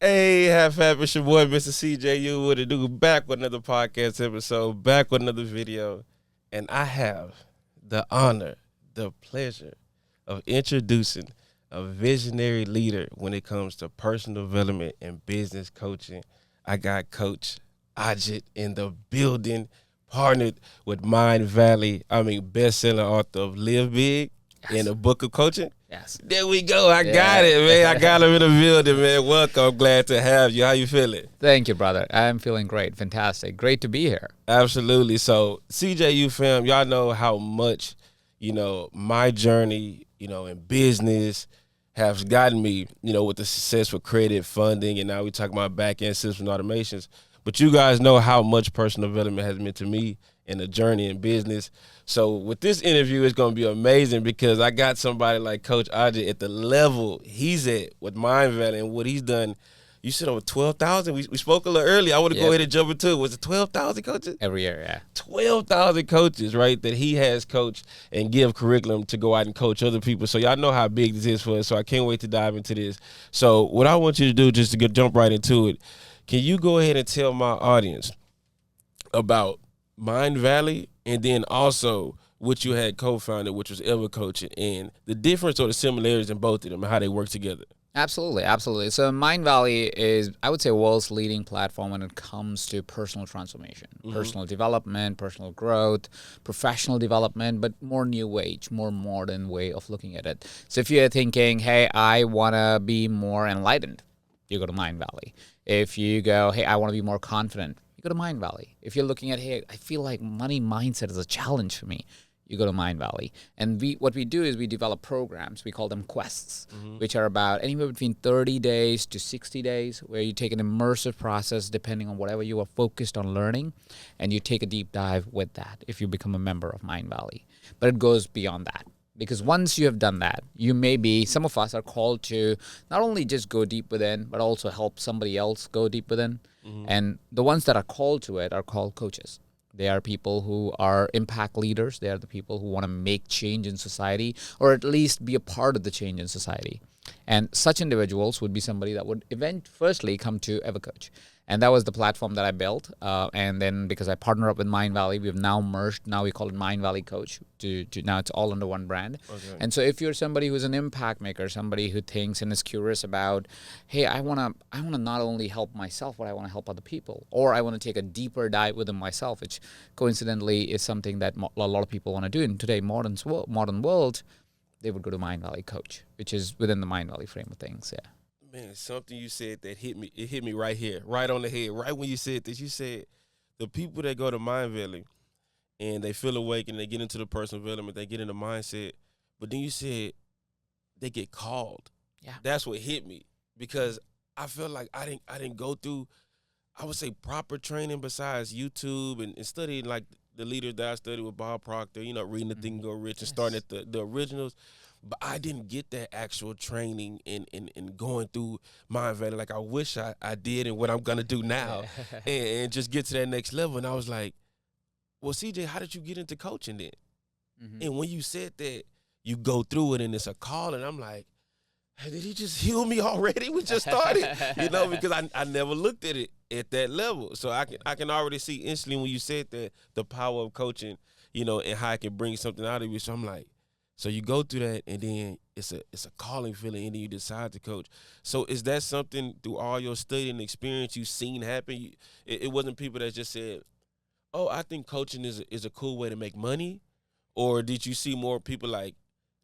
Hey, half half, it's your boy, Mr. CJU, with a do back with another podcast episode, back with another video. And I have the honor, the pleasure of introducing a visionary leader when it comes to personal development and business coaching. I got Coach Ajit in the building, partnered with Mindvalley. Best-selling author of Live Big and Yes. a book of coaching. Yes. There we go. I got it, man. I got him in the building, man. Welcome. I'm glad to have you. How you feeling? Thank you, brother. I'm feeling great. Fantastic. Great to be here. Absolutely. So, CJU fam, y'all know how much, my journey, in business has gotten me, with the success with credit funding. And now we talk about back end systems and automations. But you guys know how much personal development has meant to me in the journey in business. So with this interview, it's going to be amazing because I got somebody like Coach Ajit at the level he's at with Mindvalley and what he's done. You said over 12,000. We spoke a little earlier. I want to go ahead and jump into it. Was it 12,000 coaches? Every year, yeah. 12,000 coaches, right, that he has coached and give curriculum to go out and coach other people. So y'all know how big this is for us. So I can't wait to dive into this. So what I want you to do, just to jump right into it, can you go ahead and tell my audience about Mindvalley and then also what you had co-founded, which was Ever Coaching, and the difference or the similarities in both of them and how they work together? Absolutely, absolutely. So Mindvalley is, I would say, world's leading platform when it comes to personal transformation, personal development, personal growth, professional development, but more new age, more modern way of looking at it. So if you're thinking, hey, I want to be more enlightened, you go to Mindvalley. If you go, hey, I want to be more confident, you go to Mindvalley. If you're looking at, hey, I feel like money mindset is a challenge for me, you go to Mindvalley. And what we do is we develop programs. We call them quests, which are about anywhere between 30 days to 60 days, where you take an immersive process depending on whatever you are focused on learning, and you take a deep dive with that if you become a member of Mindvalley. But it goes beyond that. Because once you have done that, some of us are called to not only just go deep within, but also help somebody else go deep within. And the ones that are called to it are called coaches. They are people who are impact leaders. They are the people who want to make change in society, or at least be a part of the change in society. And such individuals would be somebody that would firstly come to EverCoach. And that was the platform that I built. And then because I partner up with Mindvalley, we've now merged. Now we call it Mindvalley Coach. Now it's all under one brand. Okay. And so if you're somebody who's an impact maker, somebody who thinks and is curious about, hey, I wanna not only help myself, but I want to help other people, or I want to take a deeper dive within myself, which coincidentally is something that a lot of people want to do in today's modern world. They would go to Mindvalley Coach, which is within the Mindvalley frame of things. Yeah. Man, something you said that hit me. It hit me right here, right on the head. Right when you said this, you said the people that go to Mindvalley and they feel awake and they get into the personal development, they get in the mindset. But then you said they get called. Yeah. That's what hit me because I feel like I didn't go through, I would say, proper training besides YouTube and studying like the leaders that I studied with Bob Proctor, reading the Think and Go Rich and starting at the originals. But I didn't get that actual training in going through Mindvalley like I wish I did and what I'm going to do now and just get to that next level. And I was like, well, CJ, how did you get into coaching then? And when you said that you go through it and it's a call, and I'm like, hey, did he just heal me already? We just started, because I never looked at it at that level. So I can already see instantly when you said that the power of coaching, and how it can bring something out of you. So I'm like, so you go through that, and then it's a calling feeling, and then you decide to coach. So is that something through all your study and experience you've seen happen? It wasn't people that just said, oh, I think coaching is a cool way to make money? Or did you see more people like,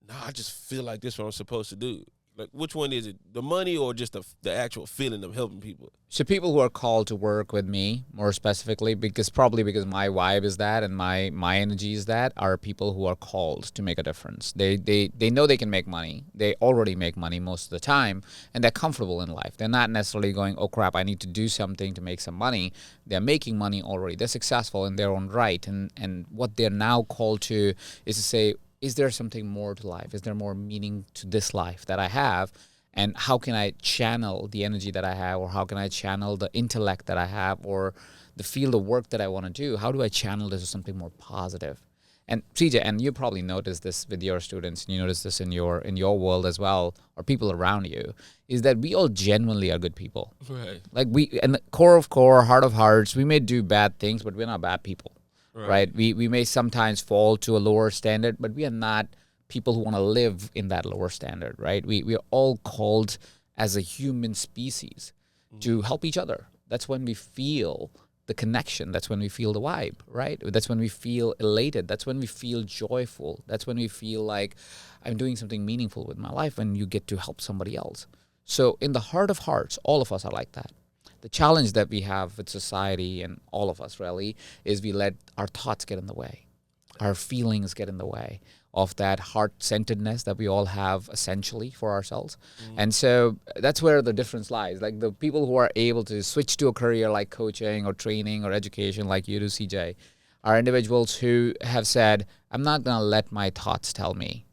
nah, I just feel like this is what I'm supposed to do? Like, which one is it, the money or just the actual feeling of helping people? So people who are called to work with me more specifically, because my vibe is that and my energy is that, are people who are called to make a difference. They know they can make money. They already make money most of the time, and they're comfortable in life. They're not necessarily going, oh crap, I need to do something to make some money. They're making money already. They're successful in their own right. And what they're now called to is to say, is there something more to life? Is there more meaning to this life that I have? And how can I channel the energy that I have, or how can I channel the intellect that I have, or the field of work that I want to do? How do I channel this to something more positive? And CJ, and you probably noticed this with your students, and you notice this in your world as well, or people around you, is that we all genuinely are good people. Right. Like we, and the core of core, heart of hearts, we may do bad things, but we're not bad people, right? We may sometimes fall to a lower standard, but we are not people who want to live in that lower standard, right? We are all called as a human species to help each other. That's when we feel the connection. That's when we feel the vibe, right? That's when we feel elated. That's when we feel joyful. That's when we feel like I'm doing something meaningful with my life, when you get to help somebody else. So in the heart of hearts, all of us are like that. The challenge that we have with society, and all of us really, is we let our thoughts get in the way. Our feelings get in the way of that heart-centeredness that we all have essentially for ourselves. And so that's where the difference lies. Like the people who are able to switch to a career like coaching or training or education like you do, CJ, are individuals who have said, I'm not going to let my thoughts tell me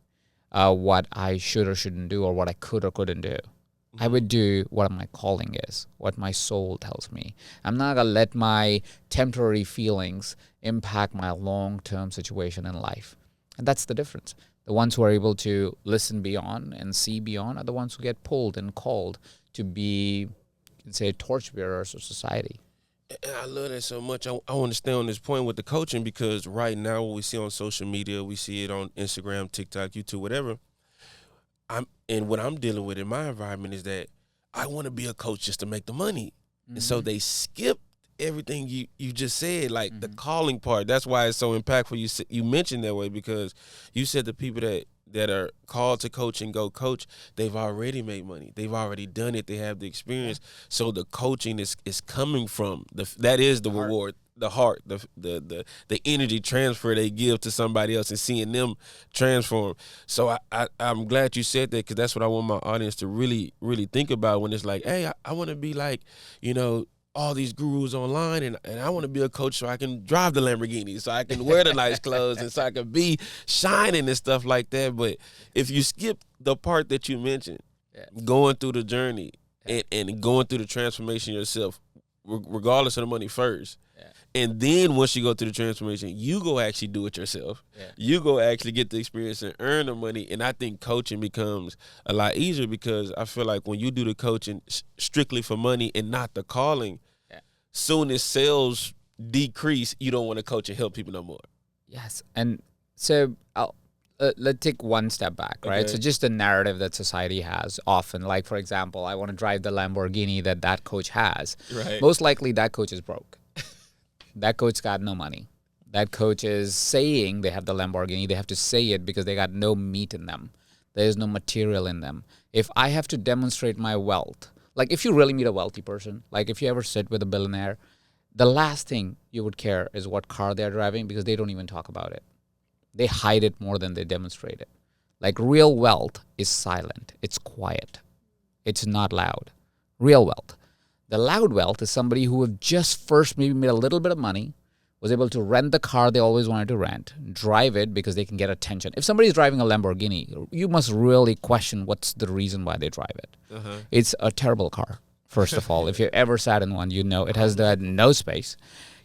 what I should or shouldn't do, or what I could or couldn't do. I would do what my calling is, what my soul tells me. I'm not going to let my temporary feelings impact my long-term situation in life. And that's the difference. The ones who are able to listen beyond and see beyond are the ones who get pulled and called to be, you can say, torchbearers of society. And I love that so much. I want to stay on this point with the coaching, because right now what we see on social media, we see it on Instagram, TikTok, YouTube, whatever. And what I'm dealing with in my environment is that I want to be a coach just to make the money. And so they skip everything you just said, like the calling part. That's why it's so impactful. You mentioned that way, because you said the people that are called to coach and go coach, they've already made money. They've already done it. They have the experience. So the coaching is coming from that is the reward, the heart, the energy transfer they give to somebody else and seeing them transform. So I'm glad you said that, because that's what I want my audience to really, really think about when it's like, hey, I want to be like, all these gurus online, and I want to be a coach so I can drive the Lamborghini, so I can wear the nice clothes, and so I can be shining and stuff like that. But if you skip the part that you mentioned, going through the journey and going through the transformation yourself, regardless of the money first, and then once you go through the transformation, you go actually do it yourself. You go actually get the experience and earn the money. And I think coaching becomes a lot easier, because I feel like when you do the coaching strictly for money and not the calling, soon as sales decrease, you don't want to coach and help people no more. Yes. And so let's take one step back, right? So just the narrative that society has often, like, for example, I want to drive the Lamborghini that coach has. Right. Most likely that coach is broke. That coach got no money. That coach is saying they have the Lamborghini. They have to say it because they got no meat in them. There is no material in them. If I have to demonstrate my wealth, like if you really meet a wealthy person, like if you ever sit with a billionaire, the last thing you would care is what car they're driving, because they don't even talk about it. They hide it more than they demonstrate it. Like real wealth is silent. It's quiet. It's not loud. Real wealth. The loud wealth is somebody who have just first maybe made a little bit of money, was able to rent the car they always wanted to rent, drive it because they can get attention. If somebody's driving a Lamborghini, you must really question what's the reason why they drive it. It's a terrible car, first of all. If you ever sat in one, you know it has no space.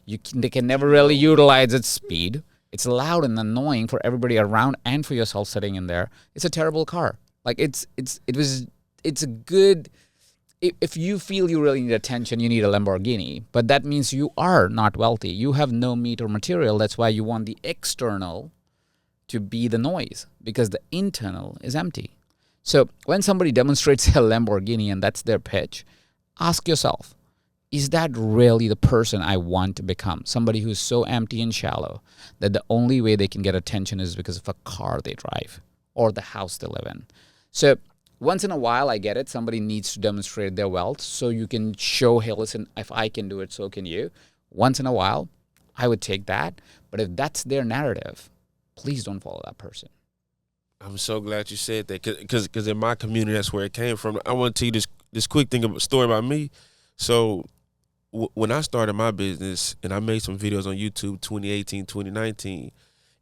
They can never really utilize its speed. It's loud and annoying for everybody around and for yourself sitting in there. It's a terrible car. Like it's a good. If you feel you really need attention, you need a Lamborghini. But that means you are not wealthy. You have no meat or material. That's why you want the external to be the noise, because the internal is empty. So when somebody demonstrates a Lamborghini and that's their pitch, ask yourself, is that really the person I want to become? Somebody who's so empty and shallow that the only way they can get attention is because of a car they drive or the house they live in. So once in a while, I get it. Somebody needs to demonstrate their wealth so you can show, hey, listen, if I can do it, so can you. Once in a while, I would take that. But if that's their narrative, please don't follow that person. I'm so glad you said that, because in my community, that's where it came from. I want to tell you this quick story about me. So when I started my business, and I made some videos on YouTube 2018, 2019,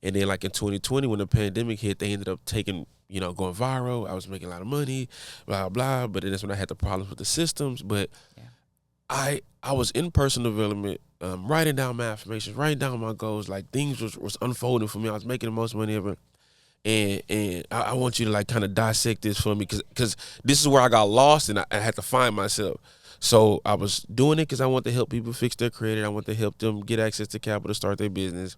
and then like in 2020 when the pandemic hit, they ended up going viral. I was making a lot of money, blah, blah. But then that's when I had the problems with the systems. But I was in personal development writing down my affirmations, writing down my goals. Like things was unfolding for me. I was making the most money ever. And I want you to like kind of dissect this for me because this is where I got lost and I had to find myself. So I was doing it because I want to help people fix their credit. I want to help them get access to capital to start their business.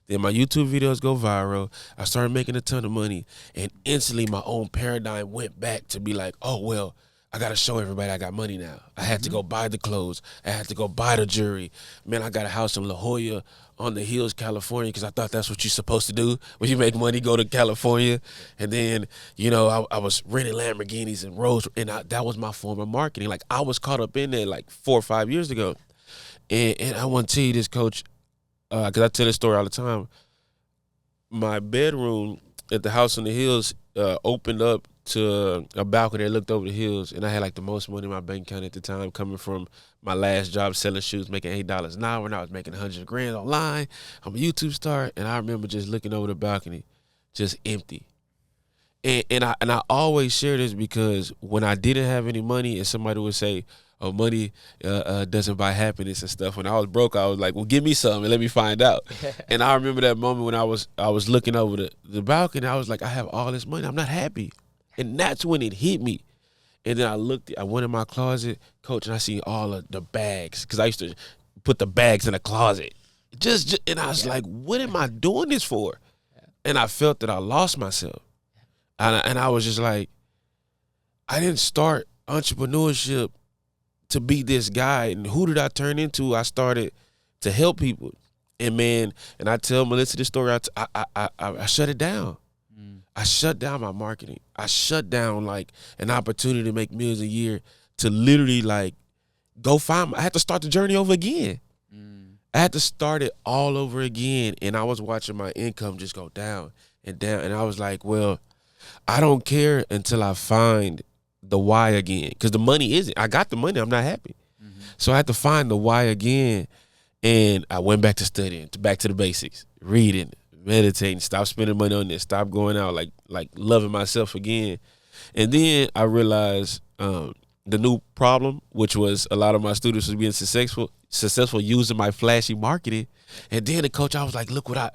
Then my YouTube videos go viral. I started making a ton of money. And instantly my own paradigm went back to be like, oh, well, I got to show everybody I got money now. I had to go buy the clothes. I had to go buy the jewelry. Man, I got a house in La Jolla on the hills, California, because I thought that's what you're supposed to do. When you make money, go to California. And then, I was renting Lamborghinis and Rolls, and that was my form of marketing. Like, I was caught up in that like 4 or 5 years ago. And I want to tell you this, Coach, because I tell this story all the time. My bedroom at the house on the hills opened up to a balcony that looked over the hills, and I had like the most money in my bank account at the time, coming from my last job selling shoes, making $8 an hour, and I was making $100,000 online. I'm a YouTube star, and I remember just looking over the balcony, just empty. And I always share this because when I didn't have any money, and somebody would say, "Oh, money doesn't buy happiness and stuff." When I was broke, I was like, "Well, give me some and let me find out." And I remember that moment when I was looking over the balcony. I was like, "I have all this money. I'm not happy." And that's when it hit me. And then I went in my closet, Coach, and I see all of the bags, because I used to put the bags in the closet. And I was like, what am I doing this for? And I felt that I lost myself. And I was just like, I didn't start entrepreneurship to be this guy. And who did I turn into? I started to help people. And man, and I tell Melissa this story, I shut it down. I shut down my marketing. I shut down like an opportunity to make millions a year to literally like go find. I had to start the journey over again. I had to start it all over again. And I was watching my income just go down and down. And I was like, well, I don't care until I find the why again. Because the money isn't. I got the money. I'm not happy. So I had to find the why again. And I went back to studying, back to the basics, reading, meditating, stop spending money on this, stop going out, like loving myself again. And then I realized the new problem, which was a lot of my students was being successful using my flashy marketing. And then the coach, I was like, look what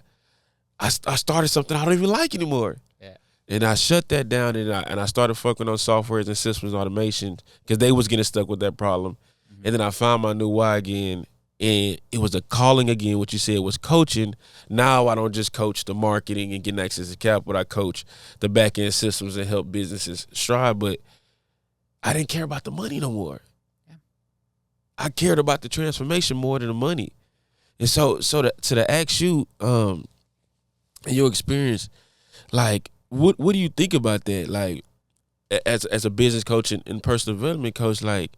I started something I don't even like anymore. Yeah. And I shut that down, and I started focusing on softwares and systems automation because they was getting stuck with that problem. And then I found my new why again. And it was a calling again, what you said was coaching. Now I don't just coach the marketing and getting access to capital. I coach the back-end systems and help businesses strive. But I didn't care about the money no more. Yeah. I cared about the transformation more than the money. And so to ask you, in your experience, like, what do you think about that? Like, as a business coach and personal development coach, like,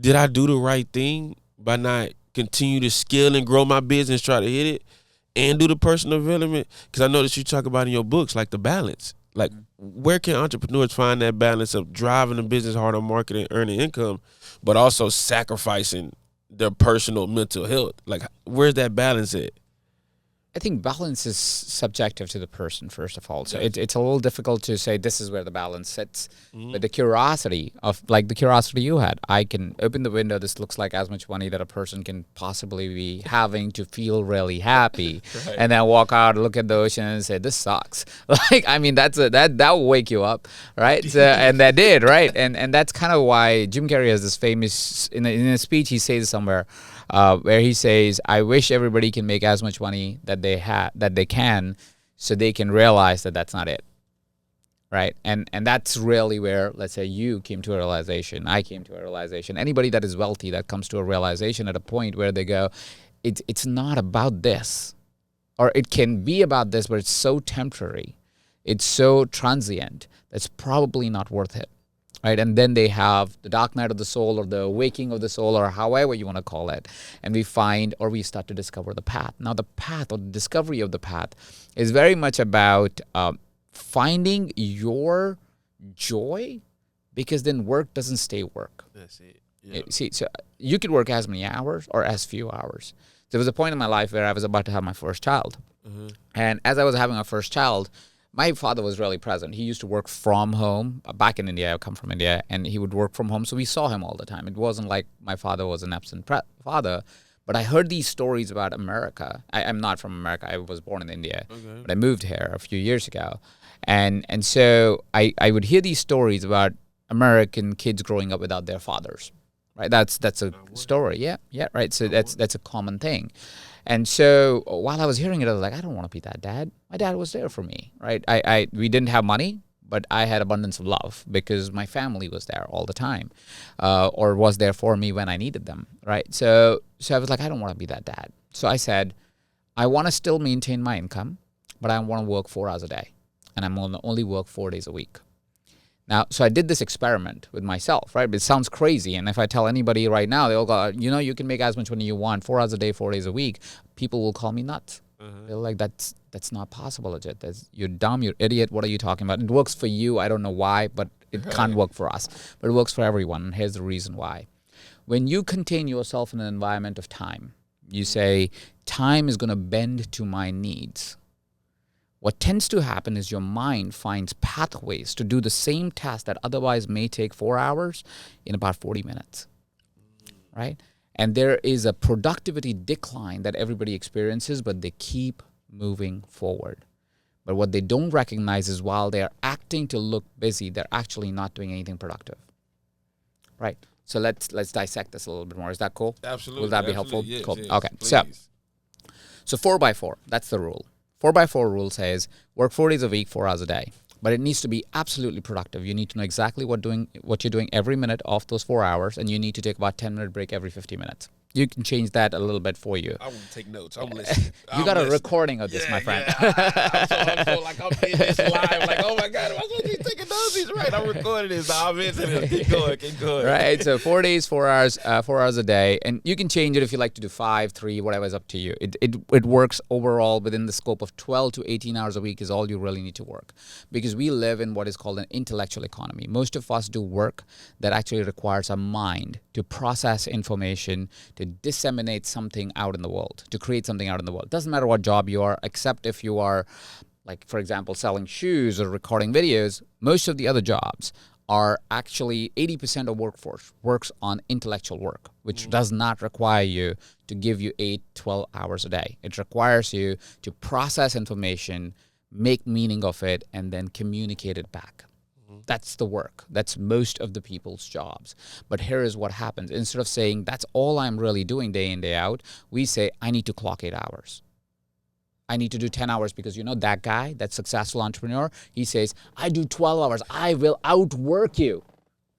did I do the right thing by not continue to scale and grow my business, try to hit it, and do the personal development? Because I noticed you talk about in your books, like the balance. Like, where can entrepreneurs find that balance of driving the business hard on marketing, earning income, but also sacrificing their personal mental health? Like, where's that balance at? I think balance is subjective to the person, first of all. So it's a little difficult to say this is where the balance sits. But the curiosity you had, I can open the window, this looks like as much money that a person can possibly be having to feel really happy. Right. And then walk out, look at the ocean and say, this sucks. Like, I mean, that will wake you up, right? So, and that did, right? And that's kind of why Jim Carrey has this famous, in a speech he says somewhere, where he says, I wish everybody can make as much money that they can, so they can realize that that's not it, right? And that's really where, let's say, you came to a realization, I came to a realization. Anybody that is wealthy that comes to a realization at a point where they go, it's not about this, or it can be about this, but it's so temporary, it's so transient, that's probably not worth it. Right? And then they have the dark night of the soul, or the awakening of the soul, or however you want to call it. And we start to discover the path. Now, the path, or the discovery of the path, is very much about finding your joy, because then work doesn't stay work. That's it. Yeah. See, so you could work as many hours or as few hours. There was a point in my life where I was about to have my first child. And as I was having my first child, my father was really present. He used to work from home. Back in India, I come from India, and he would work from home, so we saw him all the time. It wasn't like my father was an absent father, But I heard these stories about America. I'm not from America. I was born in India, but I moved here a few years ago. And so I would hear these stories about American kids growing up without their fathers, right? That's a story. Yeah, right. So that's a common thing. And so while I was hearing it, I was like, I don't want to be that dad. My dad was there for me, right? We didn't have money, but I had abundance of love because my family was there all the time, or was there for me when I needed them, right? So I was like, I don't want to be that dad. So I said, I want to still maintain my income, but I want to work 4 hours a day, and I'm going to only work 4 days a week. Now, so I did this experiment with myself, right? But it sounds crazy. And if I tell anybody right now, they'll go, you can make as much money you want, 4 hours a day, 4 days a week. People will call me nuts. They're like, that's not possible, Ajit. You're dumb, you're idiot. What are you talking about? It works for you. I don't know why, but it can't work for us. But it works for everyone. And here's the reason why. When you contain yourself in an environment of time, you say, time is going to bend to my needs. What tends to happen is your mind finds pathways to do the same task that otherwise may take 4 hours in about 40 minutes, right? And there is a productivity decline that everybody experiences, but they keep moving forward. But what they don't recognize is while they're acting to look busy, they're actually not doing anything productive, right? So let's dissect this a little bit more. Is that cool? Absolutely. Will that be helpful? Yes, cool. Yes, okay. Please. So 4x4, that's the rule. 4x4 rule says work 4 days a week, 4 hours a day. But it needs to be absolutely productive. You need to know exactly what you're doing every minute of those 4 hours, and you need to take about 10-minute break every 50 minutes. You can change that a little bit for you. I want to take notes. I'm listening. You got a recording of this, my friend. I'm so like I'm in this live. Like, oh my God, am I supposed to be taking notes? He's right. I'm recording this. I'm into this. Keep going. Right. So 4 days, 4 hours, 4 hours a day, and you can change it if you like to do 5, 3, whatever is up to you. It works overall within the scope of 12 to 18 hours a week is all you really need to work, because we live in what is called an intellectual economy. Most of us do work that actually requires a mind to process information, to disseminate something out in the world, to create something out in the world. Doesn't matter what job you are, except if you are, like, for example, selling shoes or recording videos. Most of the other jobs are actually 80% of workforce works on intellectual work, which does not require you to give you 8, 12 hours a day. It requires you to process information, make meaning of it, and then communicate it back. That's the work. That's most of the people's jobs. But here is what happens. Instead of saying, that's all I'm really doing day in, day out, we say, I need to clock 8 hours. I need to do 10 hours because, that guy, that successful entrepreneur, he says, I do 12 hours. I will outwork you.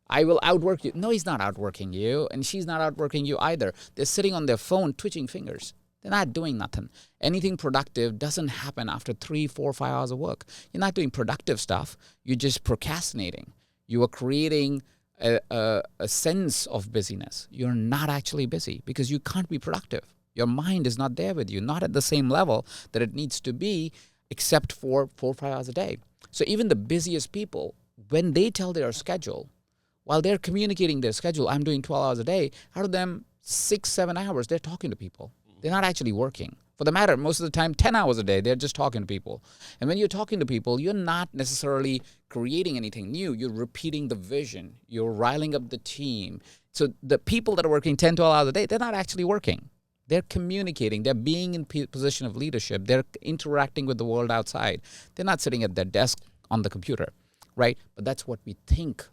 I will outwork you. No, he's not outworking you, and she's not outworking you either. They're sitting on their phone, twitching fingers. They're not doing nothing. Anything productive doesn't happen after 3, 4, 5 hours of work. You're not doing productive stuff. You're just procrastinating. You are creating a sense of busyness. You're not actually busy because you can't be productive. Your mind is not there with you, not at the same level that it needs to be, except for 4 or 5 hours a day. So even the busiest people, when they tell their schedule, while they're communicating their schedule, I'm doing 12 hours a day, out of them, 6, 7 hours, they're talking to people. They're not actually working. For the matter, most of the time, 10 hours a day, they're just talking to people. And when you're talking to people, you're not necessarily creating anything new. You're repeating the vision. You're riling up the team. So the people that are working 10, 12 hours a day, they're not actually working. They're communicating. They're being in position of leadership. They're interacting with the world outside. They're not sitting at their desk on the computer, right? But that's what we think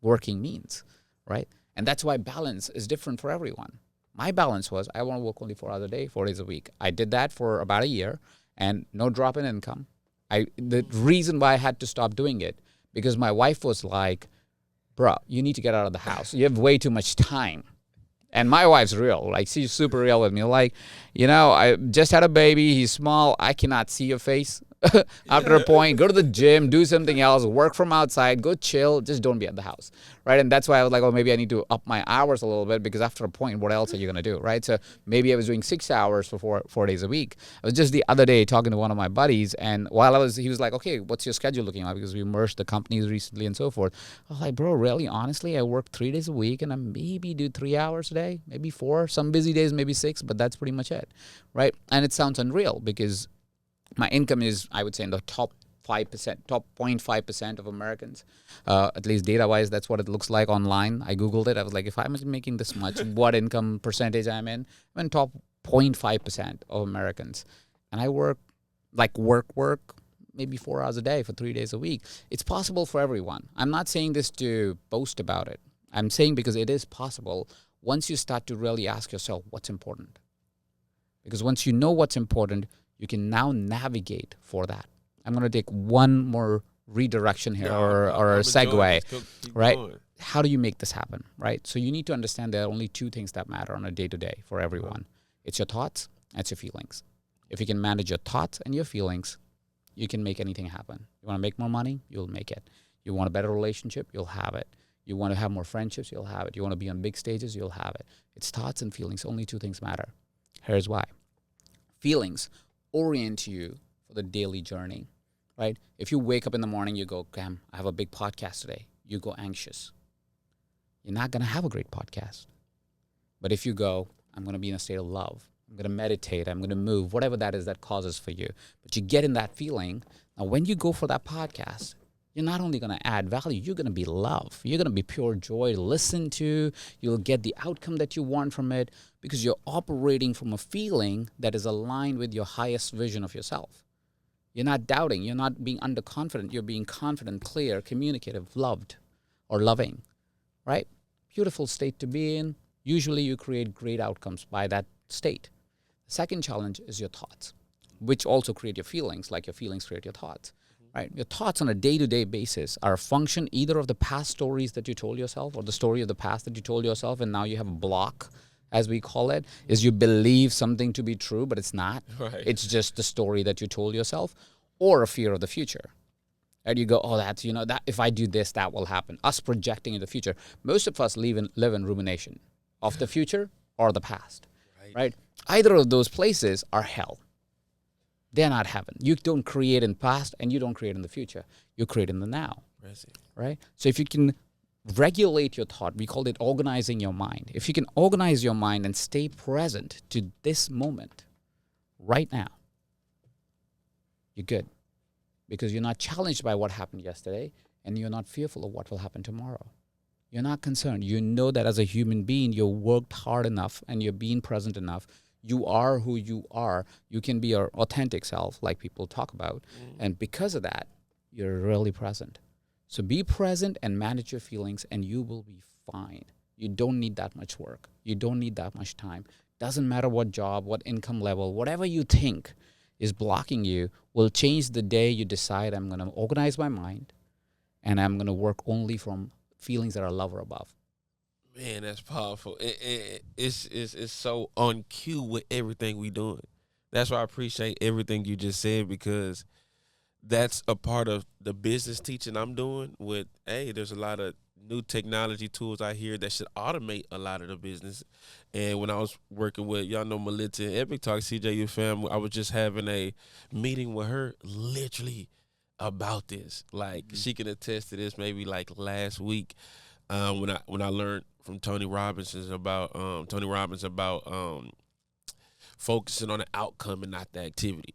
working means, right? And that's why balance is different for everyone. My balance was I want to work only 4 hours a day, 4 days a week. I did that for about a year and no drop in income. The reason why I had to stop doing it, because my wife was like, bro, you need to get out of the house. You have way too much time. And my wife's real. Like, she's super real with me. Like, I just had a baby. He's small. I cannot see your face. After a point, go to the gym, do something else, work from outside, go chill, just don't be at the house, right? And that's why I was like, oh, maybe I need to up my hours a little bit, because after a point, what else are you going to do, right? So maybe I was doing 6 hours for 4 days a week. I was just the other day talking to one of my buddies, and he was like, okay, what's your schedule looking like? Because we merged the companies recently and so forth. I was like, bro, really, honestly, I work 3 days a week, and I maybe do 3 hours a day, maybe 4, some busy days, maybe 6, but that's pretty much it, right? And it sounds unreal because my income is, I would say, in the top 5%, top 0.5% of Americans. At least data-wise, that's what it looks like online. I Googled it. I was like, if I'm making this much, what income percentage I'm in? I'm in top 0.5% of Americans. And I work, maybe 4 hours a day for 3 days a week. It's possible for everyone. I'm not saying this to boast about it. I'm saying because it is possible once you start to really ask yourself what's important. Because once you know what's important, you can now navigate for that. I'm going to take one more redirection here or a segue, right? Going. How do you make this happen, right? So you need to understand there are only two things that matter on a day-to-day for everyone. It's your thoughts, and it's your feelings. If you can manage your thoughts and your feelings, you can make anything happen. You want to make more money, you'll make it. You want a better relationship, you'll have it. You want to have more friendships, you'll have it. You want to be on big stages, you'll have it. It's thoughts and feelings. Only two things matter. Here's why. Feelings orient you for the daily journey, right? If you wake up in the morning, you go, Cam, I have a big podcast today. You go anxious. You're not going to have a great podcast. But if you go, I'm going to be in a state of love. I'm going to meditate. I'm going to move, whatever that is that causes for you. But you get in that feeling. Now, when you go for that podcast, you're not only going to add value, you're going to be love. You're going to be pure joy to listen to. You'll get the outcome that you want from it because you're operating from a feeling that is aligned with your highest vision of yourself. You're not doubting. You're not being underconfident. You're being confident, clear, communicative, loved, or loving, right? Beautiful state to be in. Usually you create great outcomes by that state. The second challenge is your thoughts, which also create your feelings, like your feelings create your thoughts. Right. Your thoughts on a day-to-day basis are a function either of the past stories that you told yourself or the story of the past that you told yourself, and now you have a block, as we call it, is you believe something to be true, but it's not. Right. It's just the story that you told yourself, or a fear of the future. And you go, oh, that's, that if I do this, that will happen. Us projecting in the future. Most of us live in rumination of the future or the past. Right? Either of those places are hell. They're not heaven. You don't create in the past and you don't create in the future. You create in the now. Right? So if you can regulate your thought, we call it organizing your mind. If you can organize your mind and stay present to this moment right now, you're good. Because you're not challenged by what happened yesterday and you're not fearful of what will happen tomorrow. You're not concerned. You know that as a human being, you worked hard enough and you're being present enough. You are who you are. You can be your authentic self, like people talk about. And because of that, you're really present. So be present and manage your feelings, and you will be fine. You don't need that much work. You don't need that much time. Doesn't matter what job, what income level, whatever you think is blocking you will change the day you decide I'm going to organize my mind and I'm going to work only from feelings that are love or above. Man, that's powerful. It's so on cue with everything we doing. That's why I appreciate everything you just said, because that's a part of the business teaching I'm doing with, hey, there's a lot of new technology tools out here that should automate a lot of the business. And when I was working with, y'all know Melita and Epic Talk, CJU fam, I was just having a meeting with her literally about this. Like, she can attest to this maybe like last week when I learned from Tony Robbins about focusing on the outcome and not the activity.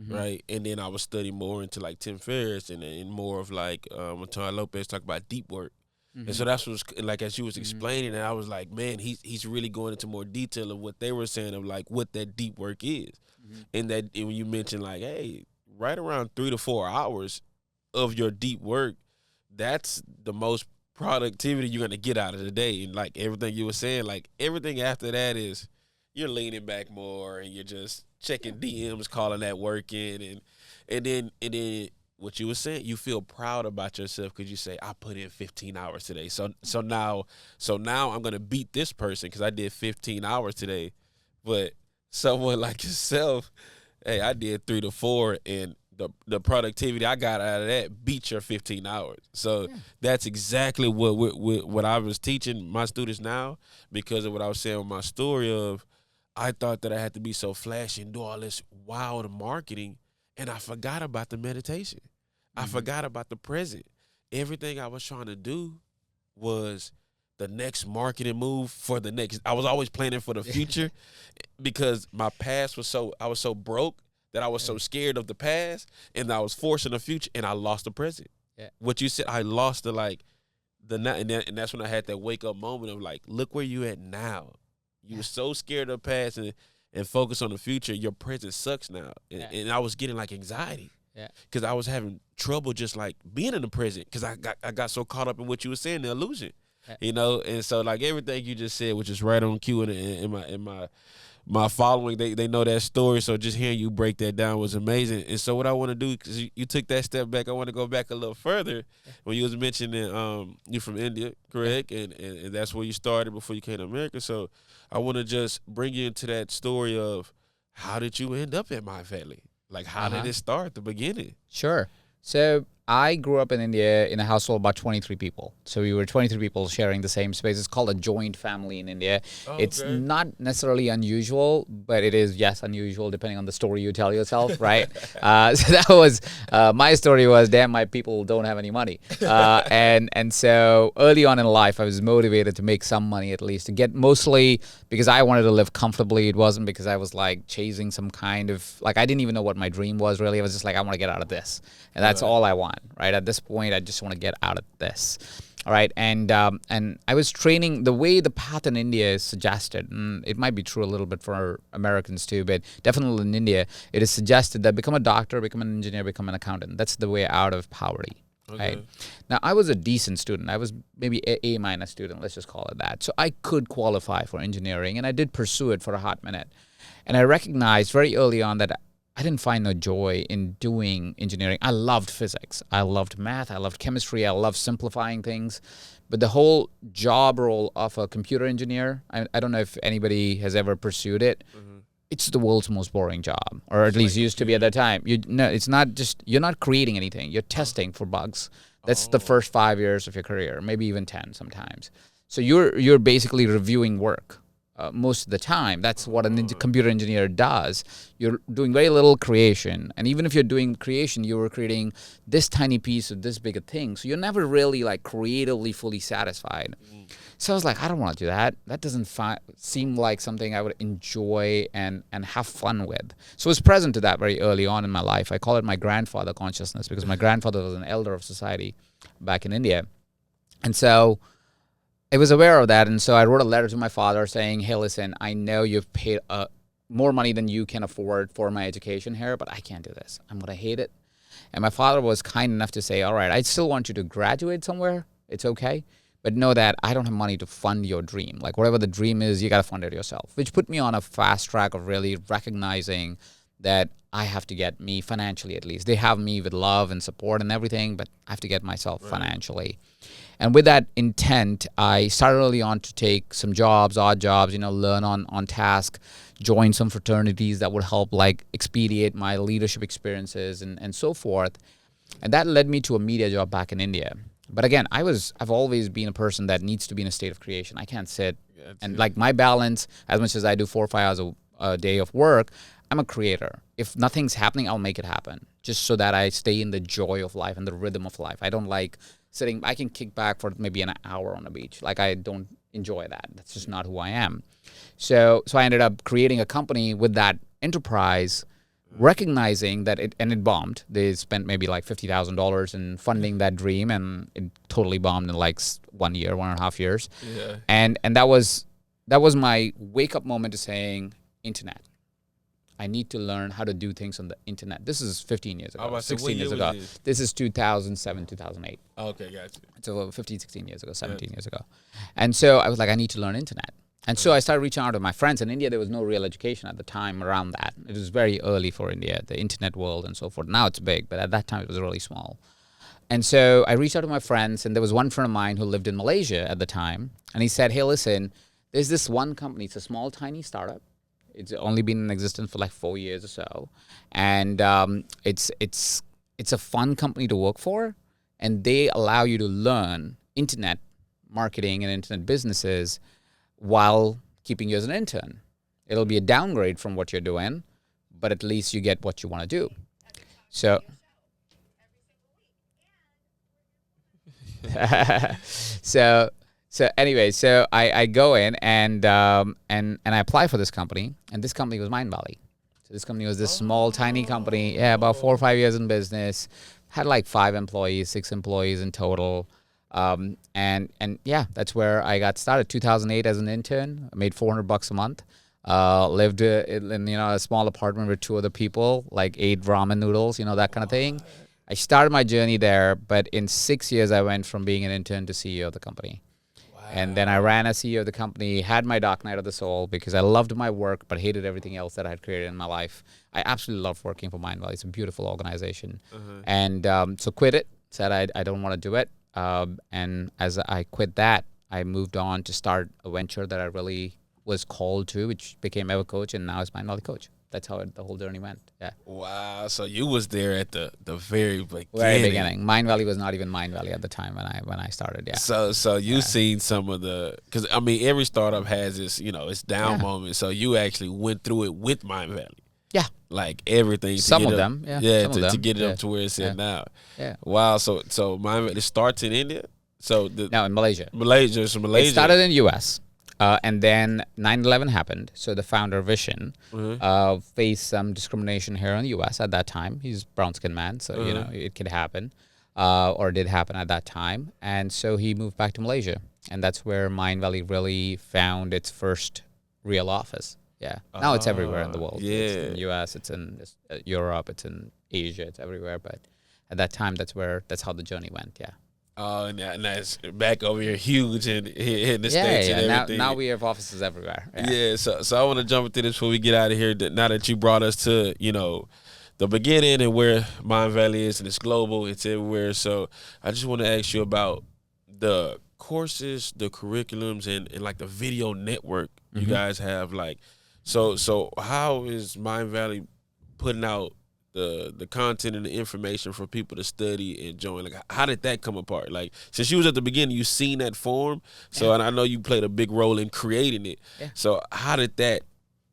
Right, and then I was studying more into like Tim Ferriss and more of like when Tony Lopez talked about deep work, and so that's what was, like, as you was explaining, and I was like, man, he's really going into more detail of what they were saying of like what that deep work is, and when you mentioned like, hey, right around 3 to 4 hours of your deep work, that's the most productivity you're gonna get out of the day, and like everything you were saying, like everything after that is you're leaning back more and you're just checking DMs, calling that work in, and then what you were saying, you feel proud about yourself because you say, I put in 15 hours today. So now I'm gonna beat this person because I did 15 hours today. But someone like yourself, hey, I did 3 to 4, and the productivity I got out of that beat your 15 hours. So that's exactly what I was teaching my students now, because of what I was saying with my story of, I thought that I had to be so flashy and do all this wild marketing, and I forgot about the meditation. I forgot about the present. Everything I was trying to do was the next marketing move for the next. I was always planning for the future because my past was I was so broke that I was so scared of the past and I was forcing the future and I lost the present. Yeah. What you said, I lost the like the now, and that's when I had that wake up moment of like, look where you at now. You were so scared of the past and focus on the future. Your present sucks now, and I was getting like anxiety. Yeah. Because I was having trouble just like being in the present because I got so caught up in what you were saying, the illusion, you know. And so like everything you just said, which is right on cue in my following, they know that story. So just hearing you break that down was amazing. And so what I want to do, because you took that step back, I want to go back a little further when you was mentioning you from India, correct? And that's where you started before you came to America. So I want to just bring you into that story of how did you end up at Mindvalley? Like, how did it start at the beginning? Sure. So I grew up in India in a household of about 23 people. So we were 23 people sharing the same space. It's called a joint family in India. It's not necessarily unusual, but it is, yes, unusual depending on the story you tell yourself, right? So that was, my story was, damn, my people don't have any money. And so early on in life, I was motivated to make some money at least, to get mostly because I wanted to live comfortably. It wasn't because I was like chasing some kind of, like I didn't even know what my dream was really. I was just like, I want to get out of this. And that's all I want, right? At this point, I just want to get out of this. All right. And I was training the way the path in India is suggested. And it might be true a little bit for Americans too, but definitely in India, it is suggested that become a doctor, become an engineer, become an accountant. That's the way out of poverty. Okay. Right? Now, I was a decent student. I was maybe A- student, let's just call it that. So I could qualify for engineering, and I did pursue it for a hot minute. And I recognized very early on that I didn't find no joy in doing engineering. I loved physics. I loved math. I loved chemistry. I loved simplifying things. But the whole job role of a computer engineer, I don't know if anybody has ever pursued it. Mm-hmm. It's the world's most boring job, or at least used to be at that time. It's not just, you're not creating anything. You're testing for bugs. That's the first 5 years of your career, maybe even 10 sometimes. So you're basically reviewing work. Most of the time. That's what a computer engineer does. You're doing very little creation. And even if you're doing creation, you were creating this tiny piece of this big a thing. So you're never really like creatively fully satisfied. So I was like, I don't want to do that. That doesn't seem like something I would enjoy and have fun with. So I was present to that very early on in my life. I call it my grandfather consciousness because my grandfather was an elder of society back in India. And so I was aware of that, and so I wrote a letter to my father saying, hey, listen, I know you've paid more money than you can afford for my education here, but I can't do this. I'm going to hate it. And my father was kind enough to say, all right, I still want you to graduate somewhere. It's okay. But know that I don't have money to fund your dream. Like whatever the dream is, you got to fund it yourself, which put me on a fast track of really recognizing that I have to get me financially at least. They have me with love and support and everything, but I have to get myself financially. And with that intent, I started early on to take some jobs, odd jobs, learn on task, join some fraternities that would help like expedite my leadership experiences and so forth. And that led me to a media job back in India. But again, I've always been a person that needs to be in a state of creation. I can't sit and like my balance, as much as I do 4 or 5 hours a day of work, I'm a creator. If nothing's happening, I'll make it happen just so that I stay in the joy of life and the rhythm of life. I don't like sitting, I can kick back for maybe an hour on the beach. Like I don't enjoy that. That's just not who I am. So I ended up creating a company with that enterprise, recognizing that it bombed. They spent maybe like $50,000 in funding that dream, and it totally bombed in like 1 year, 1.5 years. Yeah. And that was my wake up moment to saying, internet. I need to learn how to do things on the internet. This is 15 years ago, 16 years ago. This is 2007, 2008. Okay, gotcha. So 15, 16 years ago, 17 years ago. And so I was like, I need to learn internet. And so I started reaching out to my friends. In India, there was no real education at the time around that. It was very early for India, the internet world and so forth. Now it's big, but at that time it was really small. And so I reached out to my friends, and there was one friend of mine who lived in Malaysia at the time. And he said, hey, listen, there's this one company. It's a small, tiny startup. It's only been in existence for like 4 years or so. And it's a fun company to work for. And they allow you to learn internet marketing and internet businesses while keeping you as an intern. It'll be a downgrade from what you're doing, but at least you get what you want to do. So, So anyway, so I go in and I apply for this company, and this company was Mindvalley. So this company was this small, tiny company. Yeah, about 4 or 5 years in business. Had like 5 employees, 6 employees in total. And yeah, that's where I got started. 2008 as an intern. I made $400 a month. Lived in a small apartment with 2 other people, like ate ramen noodles, that kind of thing. I started my journey there, but in 6 years I went from being an intern to CEO of the company. And then I ran as CEO of the company, had my dark night of the soul because I loved my work but hated everything else that I had created in my life. I absolutely love working for Mindvalley. It's a beautiful organization. And so quit it, said I don't want to do it. And as I quit that, I moved on to start a venture that I really was called to, which became EverCoach, and now it's Mindvalley Coach. That's how the whole journey went. Yeah. Wow. So you was there at the very beginning. Very beginning. Mindvalley was not even Mindvalley at the time when I started. Yeah. So you seen some of the, because I mean every startup has this, its down moment. So you actually went through it with Mindvalley. Yeah. Like everything. Some of them. Yeah. Yeah. To get it up to where it's at now. Yeah. Wow. So Mindvalley starts in India. So no, in Malaysia. So Malaysia. It started in U.S. And then 9/11 happened. So the founder, Vishen, faced some discrimination here in the U.S. at that time. He's a brown-skinned man, so, it could happen, or did happen at that time. And so he moved back to Malaysia. And that's where Mindvalley really found its first real office. Yeah. Now it's everywhere in the world. Yeah. It's in the U.S., it's in Europe, it's in Asia, it's everywhere. But at that time, that's how the journey went, yeah. Oh, and that's back over here, huge in the States and everything. Now we have offices everywhere. Yeah, so I want to jump into this before we get out of here. Now that you brought us to, the beginning and where Mindvalley is, and it's global, it's everywhere. So I just want to ask you about the courses, the curriculums, and like the video network you guys have. Like, so how is Mindvalley putting out the content and the information for people to study and join? Like, how did that come apart? Like, since you was at the beginning, you seen that form, so and I know you played a big role in creating it. Yeah. So how did that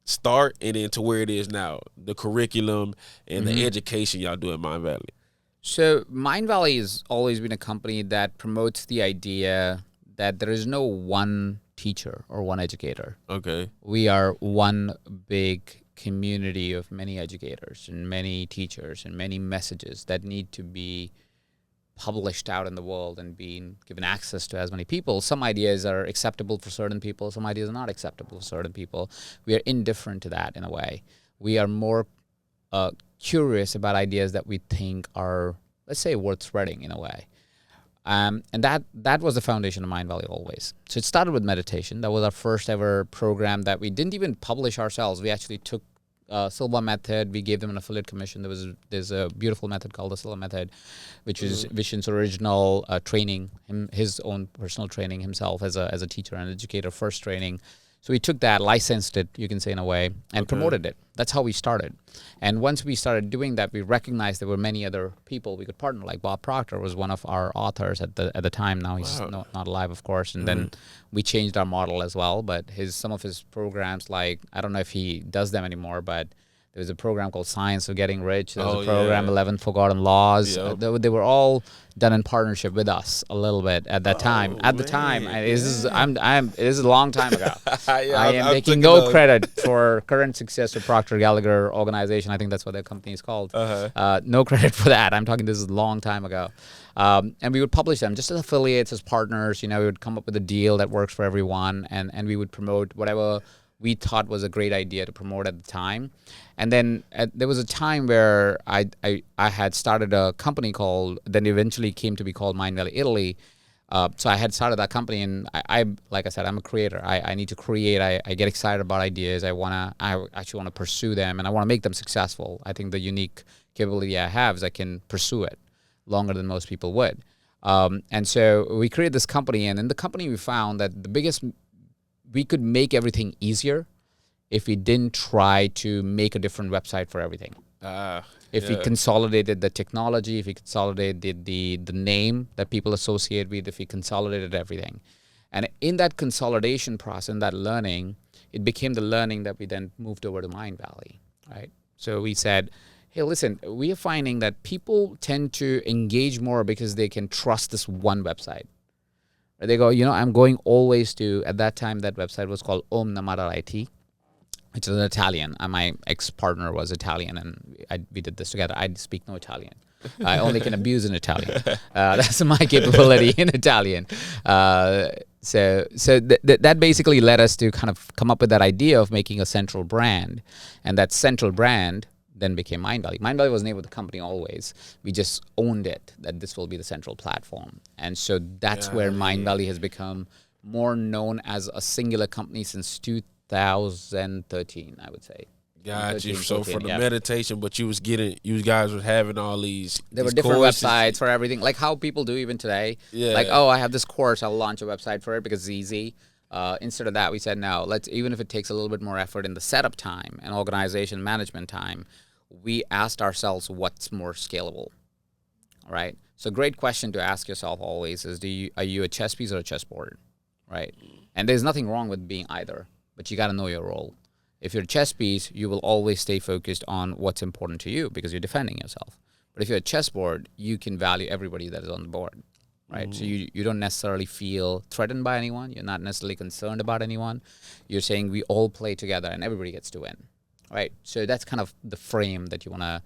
start, and then to where it is now, the curriculum and the education y'all do at Mindvalley? So Mindvalley has always been a company that promotes the idea that there is no one teacher or one educator. Okay. We are one big community of many educators and many teachers and many messages that need to be published out in the world and being given access to as many people. Some ideas are acceptable for certain people. Some ideas are not acceptable for certain people. We are indifferent to that in a way. We are more curious about ideas that we think are, let's say, worth spreading in a way. And that was the foundation of Mindvalley always. So it started with meditation. That was our first ever program that we didn't even publish ourselves. We actually took Silva method. We gave them an affiliate commission. There's a beautiful method called the Silva method, which is Vishen's original training, his own personal training himself as a teacher and educator, first training. So we took that, licensed it, you can say in a way, and promoted it. That's how we started. And once we started doing that, we recognized there were many other people we could partner. Like Bob Proctor was one of our authors at the time. Now he's not alive, of course. And then we changed our model as well. But some of his programs, like, I don't know if he does them anymore, but there was a program called Science of Getting Rich. There was a program, 11 Forgotten Laws. Yep. They were all done in partnership with us a little bit at that time. At the time, this is a long time ago. I am taking no credit for current success of Procter Gallagher organization. I think that's what their company is called. No credit for that. I'm talking, this is a long time ago. And we would publish them just as affiliates, as partners. We would come up with a deal that works for everyone, and we would promote whatever we thought was a great idea to promote at the time. And then there was a time where I had started a company then eventually came to be called Mindvalley Italy. So I had started that company, and I like I said, I'm a creator. I need to create. I get excited about ideas. I actually want to pursue them, and I want to make them successful. I think the unique capability I have is I can pursue it longer than most people would. And so we created this company, and in the company we found that we could make everything easier if we didn't try to make a different website for everything. If we consolidated the technology, if we consolidated the name that people associate with, if we consolidated everything. And in that consolidation process, in that learning, it became the learning that we then moved over to Mindvalley, right? So we said, hey, listen, we are finding that people tend to engage more because they can trust this one website. They go, I'm going always to, at that time, that website was called omnama.it. which is Italian. My ex-partner was Italian, and we did this together. I speak no Italian. I only can abuse in Italian. That's my capability in Italian. That basically led us to kind of come up with that idea of making a central brand, and that central brand then became Mindvalley. Mindvalley was the name of the company always. We just owned it, that this will be the central platform. And so that's where Mindvalley has become more known as a singular company since 2013, I would say. Got you. So for the meditation, but you guys were having all these. There were different websites for everything, like how people do even today. Yeah. Like, oh, I have this course, I'll launch a website for it because it's easy. Instead of that, we said, no, even if it takes a little bit more effort in the setup time and organization management time, we asked ourselves what's more scalable, right? So great question to ask yourself always is, are you a chess piece or a chessboard, right? And there's nothing wrong with being either, but you got to know your role. If you're a chess piece, you will always stay focused on what's important to you because you're defending yourself. But if you're a chessboard, you can value everybody that is on the board, right? So you don't necessarily feel threatened by anyone. You're not necessarily concerned about anyone. You're saying we all play together and everybody gets to win. Right, so that's kind of the frame that you want to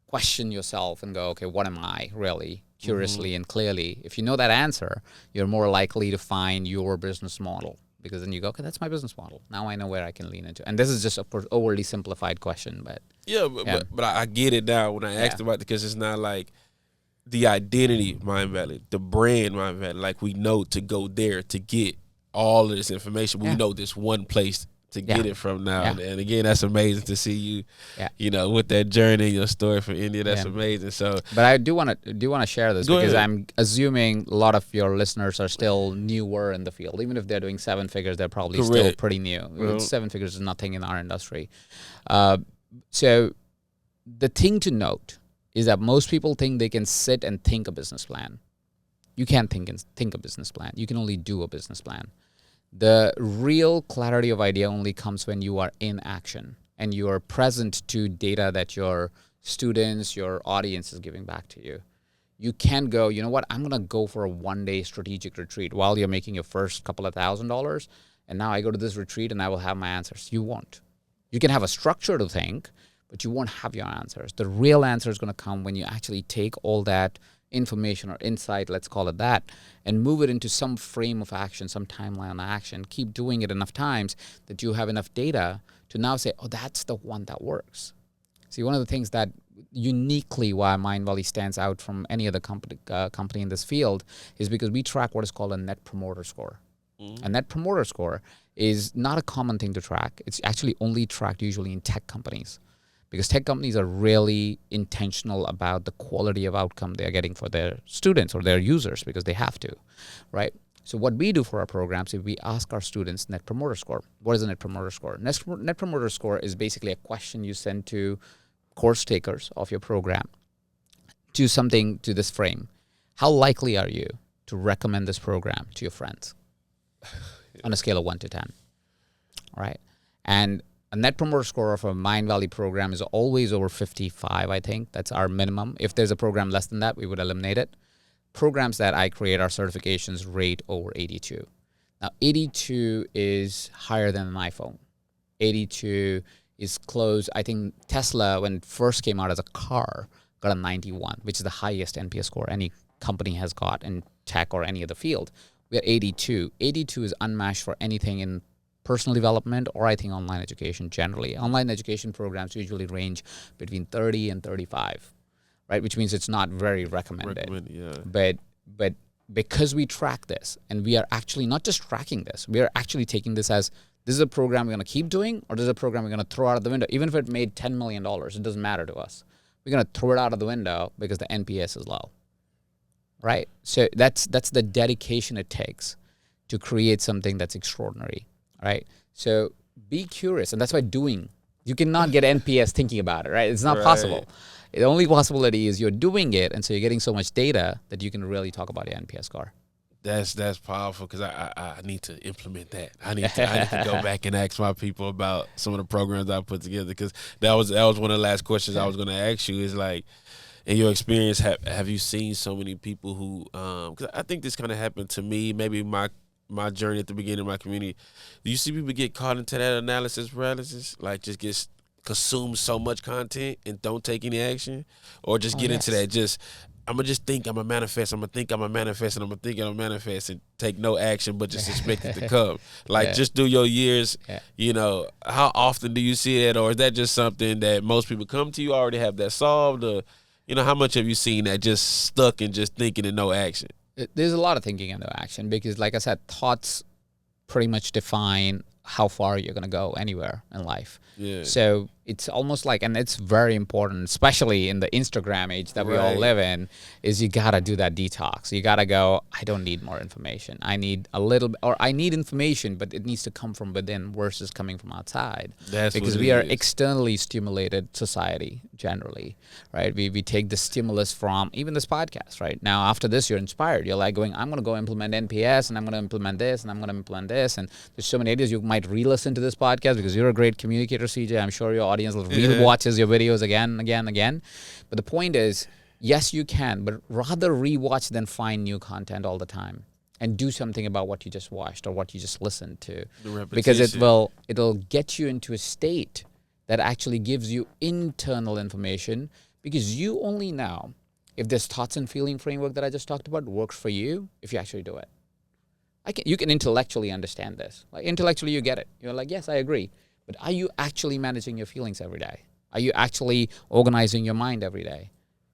question yourself and go, okay, what am I really, curiously and clearly? If you know that answer, you're more likely to find your business model because then you go, okay, that's my business model. Now I know where I can lean into. And this is just, of course, overly simplified question, but but I get it now when I asked about it because it's not like the identity Mindvalley, the brand Mindvalley. Like we know to go there to get all of this information. We know this one place to get it from now. And again, that's amazing to see you, you know, with that journey, your story from India. That's amazing. So, but I do want to share this because I'm assuming a lot of your listeners are still newer in the field. Even if they're doing 7 figures, they're probably still pretty new. 7 figures is nothing in our industry. So the thing to note is that most people think they can sit and think a business plan. You can't think a business plan. You can only do a business plan. The real clarity of idea only comes when you are in action and you are present to data that your students, your audience is giving back to you. You can't go, you know what, I'm going to go for a 1-day strategic retreat while you're making your first couple of $1,000, and now I go to this retreat and I will have my answers. You won't. You can have a structure to think, but you won't have your answers. The real answer is going to come when you actually take all that information or insight, let's call it that, and move it into some frame of action, some timeline of action. Keep doing it enough times that you have enough data to now say, oh, that's the one that works. See, one of the things that uniquely why Mindvalley stands out from any other company in this field is because we track what is called a net promoter score. A net promoter score is not a common thing to track. It's actually only tracked usually in tech companies, because tech companies are really intentional about the quality of outcome they're getting for their students or their users because they have to, right? So what we do for our programs is we ask our students net promoter score. What is a net promoter score? Net promoter score is basically a question you send to course takers of your program to this frame. How likely are you to recommend this program to your friends on a scale of 1 to 10, right? And a net promoter score of a Mindvalley program is always over 55, I think. That's our minimum. If there's a program less than that, we would eliminate it. Programs that I create, our certifications rate over 82. Now, 82 is higher than an iPhone. 82 is close. I think Tesla, when it first came out as a car, got a 91, which is the highest NPS score any company has got in tech or any other field. We are 82. 82 is unmatched for anything in personal development or I think online education generally. Online education programs usually range between 30 and 35, right? Which means it's not very recommended. But because we track this, and we are actually not just tracking this, we are actually taking this as, this is a program we're going to keep doing, or this is a program we're going to throw out of the window. Even if it made $10 million, it doesn't matter to us. We're going to throw it out of the window because the NPS is low, right? So that's the dedication it takes to create something that's extraordinary. Right. So be curious. And that's why you cannot get NPS thinking about it. Right. It's not possible. The only possibility is you're doing it. And so you're getting so much data that you can really talk about your NPS score. That's powerful because I need to implement that. I need to go back and ask my people about some of the programs I put together, because that was one of the last questions I was going to ask you is like, in your experience, have you seen so many people who, because I think this kind of happened to me, maybe my my journey at the beginning of my community. Do you see people get caught into that analysis paralysis? Like just get consume so much content and don't take any action, or just Oh, get into yes. that just I'm gonna just think I'm gonna manifest. I'm gonna think I'm gonna manifest, and I'm gonna think I'm gonna manifest, and take no action, but just expect it to come. Like Yeah. just do your years. Yeah. You know, how often do you see that, or is that just something that most people come to you already have that solved, or you know, how much have you seen that just stuck and just thinking and no action? There's a lot of thinking and no action because, like I said, thoughts pretty much define how far you're going to go anywhere in life. Yeah. So it's almost like, and it's very important, especially in the Instagram age that we all Right. live in, is you got to do that detox. You got to go, I don't need more information. I need a little, or I need information, but it needs to come from within versus coming from outside. That's because what we it are is. externally stimulated society generally, right? We take the stimulus from even this podcast, right? Now, after this, you're inspired. You're like going, I'm going to go implement NPS and I'm going to implement this and I'm going to implement this. And there's so many ideas. You might re-listen to this podcast because you're a great communicator, CJ. I'm sure your audience re-watches your videos again, again, again. But the point is, yes, you can, but rather re-watch than find new content all the time. And do something about what you just watched or what you just listened to. Because it'll get you into a state that actually gives you internal information, because you only know if this thoughts and feeling framework that I just talked about works for you if you actually do it. You can intellectually understand this. Like intellectually you get it. You're like, yes, I agree. But are you actually managing your feelings every day? Are you actually organizing your mind every day?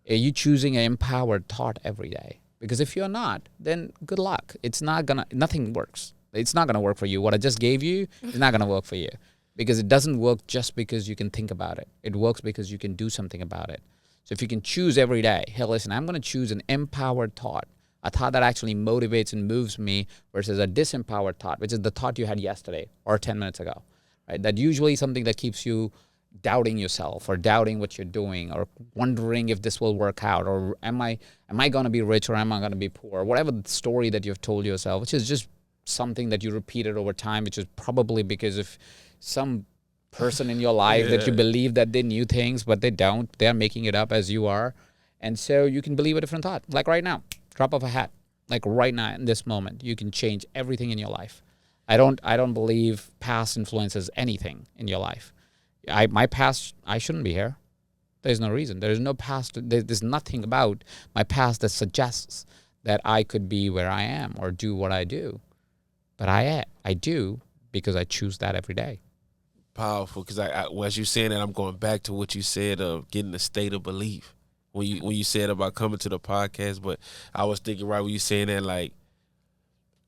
Are you choosing an empowered thought every day? Because if you're not, then good luck. Nothing works. It's not gonna work for you. What I just gave you is not gonna work for you. Because it doesn't work just because you can think about it. It works because you can do something about it. So if you can choose every day, hey, listen, I'm gonna choose an empowered thought, a thought that actually motivates and moves me versus a disempowered thought, which is the thought you had yesterday or 10 minutes ago, right? That usually something that keeps you doubting yourself or doubting what you're doing or wondering if this will work out, or am I going to be rich or am I going to be poor, whatever the story that you've told yourself, which is just something that you repeated over time, which is probably because of some person in your life that you believe that they knew things, but they don't. They're making it up as you are. And so you can believe a different thought. Like right now, drop of a hat. Like right now in this moment, you can change everything in your life. I don't believe past influences anything in your life. My past, I shouldn't be here. There's no reason. There is no past. There's nothing about my past that suggests that I could be where I am or do what I do. But I do because I choose that every day. Powerful, because as you saying that, I'm going back to what you said of getting a state of belief when you said about coming to the podcast. But I was thinking right when you saying that, like,